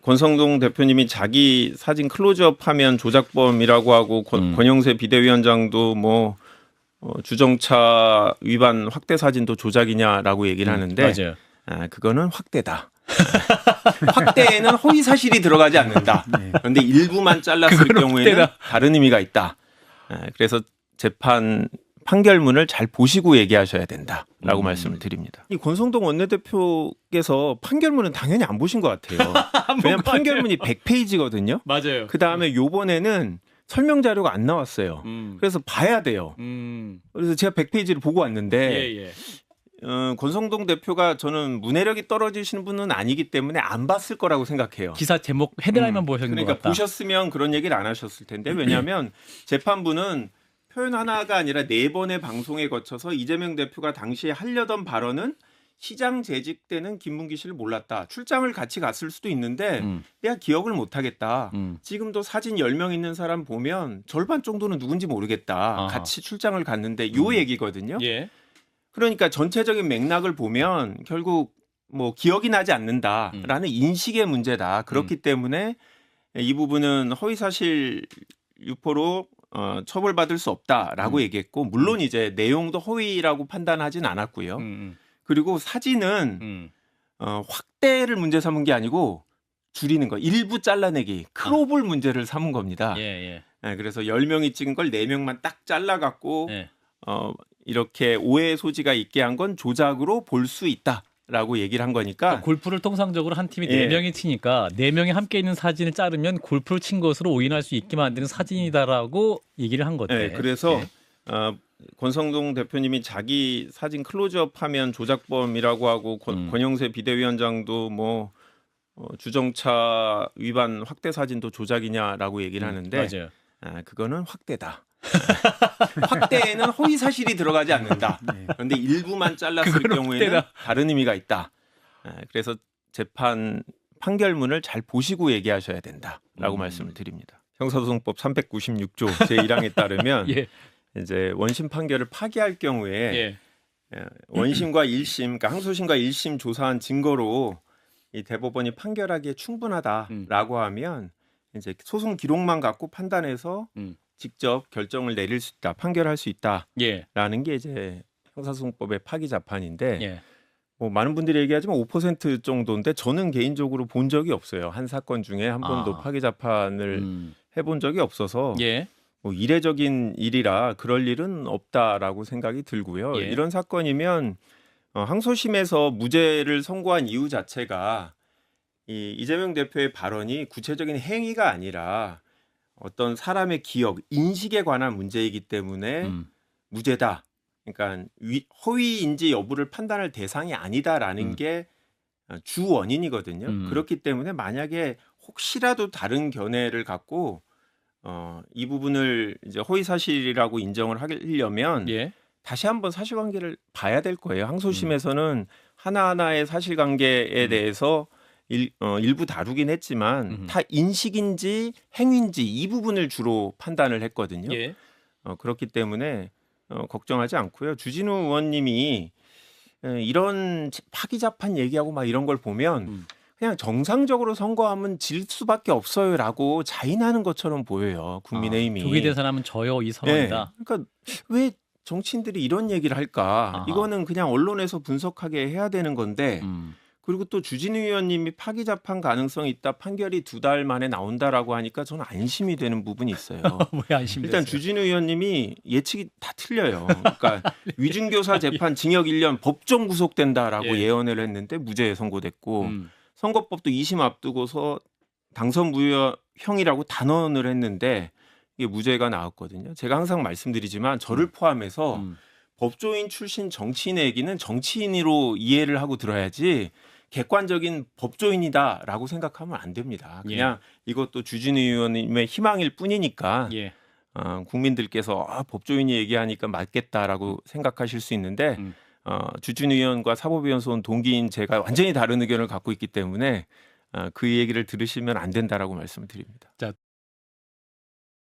권성동 대표님이 자기 사진 클로즈업하면 조작범이라고 하고 권영세 비대위원장도 뭐 주정차 위반 확대 사진도 조작이냐라고 얘기를 하는데 맞아요. 그거는 확대다. 확대에는 허위 사실이 들어가지 않는다. 그런데 일부만 잘랐을 경우에는 확대다. 다른 의미가 있다. 그래서 재판 판결문을 잘 보시고 얘기하셔야 된다라고 말씀을 드립니다. 이 권성동 원내대표께서 판결문은 당연히 안 보신 것 같아요. 왜냐하면 판결문이 100페이지거든요. 맞아요. 그 다음에 요번에는 설명 자료가 안 나왔어요. 그래서 봐야 돼요. 그래서 제가 100페이지를 보고 왔는데 권성동 대표가 저는 문해력이 떨어지시는 분은 아니기 때문에 안 봤을 거라고 생각해요. 기사 제목 헤드라인만 보셨는 그러니까 것 같다. 보셨으면 그런 얘기를 안 하셨을 텐데 왜냐하면 재판부는 표현 하나가 아니라 4번의 방송에 거쳐서 이재명 대표가 당시에 하려던 발언은 시장 재직 때는 김문기 씨를 몰랐다. 출장을 같이 갔을 수도 있는데 내가 기억을 못하겠다. 지금도 사진 10명 있는 사람 보면 절반 정도는 누군지 모르겠다. 같이 출장을 갔는데 요 얘기거든요. 예. 그러니까 전체적인 맥락을 보면 결국 뭐 기억이 나지 않는다라는 인식의 문제다. 그렇기 때문에 이 부분은 허위사실 유포로 처벌받을 수 없다라고 얘기했고 물론 이제 내용도 허위라고 판단하진 않았고요. 그리고 사진은 확대를 문제 삼은 게 아니고 줄이는 거 일부 잘라내기 크롭을 문제를 삼은 겁니다. 그래서 10명이 찍은 걸 4명만 딱 잘라갖고 이렇게 오해 소지가 있게 한 건 조작으로 볼 수 있다라고 얘기를 한 거니까 그러니까 골프를 통상적으로 한 팀이 4명이 치니까 4명이 함께 있는 사진을 자르면 골프를 친 것으로 오인할 수 있게 만드는 사진이다라고 얘기를 한 건데. 그래서 권성동 대표님이 자기 사진 클로즈업하면 조작범이라고 하고 권영세 비대위원장도 뭐 주정차 위반 확대 사진도 조작이냐라고 얘기를 하는데 맞아요. 그거는 확대다. 확대에는 허위 사실이 들어가지 않는다. 그런데 일부만 잘랐을 경우에는 확대다. 다른 의미가 있다. 그래서 재판 판결문을 잘 보시고 얘기하셔야 된다라고 말씀을 드립니다. 형사소송법 396조 제1항에 따르면 이제 원심 판결을 파기할 경우에 원심과 1심, 그러니까 항소심과 1심 조사한 증거로 이 대법원이 판결하기에 충분하다라고 하면 이제 소송 기록만 갖고 판단해서 직접 결정을 내릴 수 있다, 판결할 수 있다라는 게 이제 형사소송법의 파기 재판인데 뭐 많은 분들이 얘기하지만 5% 정도인데 저는 개인적으로 본 적이 없어요. 한 사건 중에 한 번도 파기 재판을 해본 적이 없어서 뭐 이례적인 일이라 그럴 일은 없다라고 생각이 들고요. 이런 사건이면 항소심에서 무죄를 선고한 이유 자체가 이재명 대표의 발언이 구체적인 행위가 아니라 어떤 사람의 기억, 인식에 관한 문제이기 때문에 무죄다. 그러니까 허위인지 여부를 판단할 대상이 아니다라는 게 주 원인이거든요. 그렇기 때문에 만약에 혹시라도 다른 견해를 갖고 이 부분을 이제 허위 사실이라고 인정을 하려면 다시 한번 사실관계를 봐야 될 거예요. 항소심에서는 하나하나의 사실관계에 대해서 일부 다루긴 했지만 다 인식인지 행위인지 이 부분을 주로 판단을 했거든요. 그렇기 때문에 걱정하지 않고요. 주진우 의원님이 이런 파기자판 얘기하고 막 이런 걸 보면 그냥 정상적으로 선거하면 질 수밖에 없어요라고 자인하는 것처럼 보여요. 국민의힘이. 조기 대선하면 져요 이 상황이다. 그러니까 왜 정치인들이 이런 얘기를 할까? 이거는 그냥 언론에서 분석하게 해야 되는 건데 그리고 또 주진우 의원님이 파기 재판 가능성이 있다. 판결이 2달 만에 나온다라고 하니까 저는 안심이 되는 부분이 있어요. 왜 안심이 일단 됐어요? 주진우 의원님이 예측이 다 틀려요. 그러니까 위증교사 재판 징역 1년 법정 구속된다라고 예언을 했는데 무죄 선고됐고 선거법도 2심 앞두고서 당선 무효형이라고 단언을 했는데 이게 무죄가 나왔거든요. 제가 항상 말씀드리지만 저를 포함해서 법조인 출신 정치인의 얘기는 정치인으로 이해를 하고 들어야지 객관적인 법조인이다라고 생각하면 안 됩니다. 그냥 이것도 주진우 의원님의 희망일 뿐이니까 국민들께서 법조인이 얘기하니까 맞겠다라고 생각하실 수 있는데 주진우 의원과 사법위원소원 동기인 제가 완전히 다른 의견을 갖고 있기 때문에 그 얘기를 들으시면 안 된다라고 말씀을 드립니다. 자.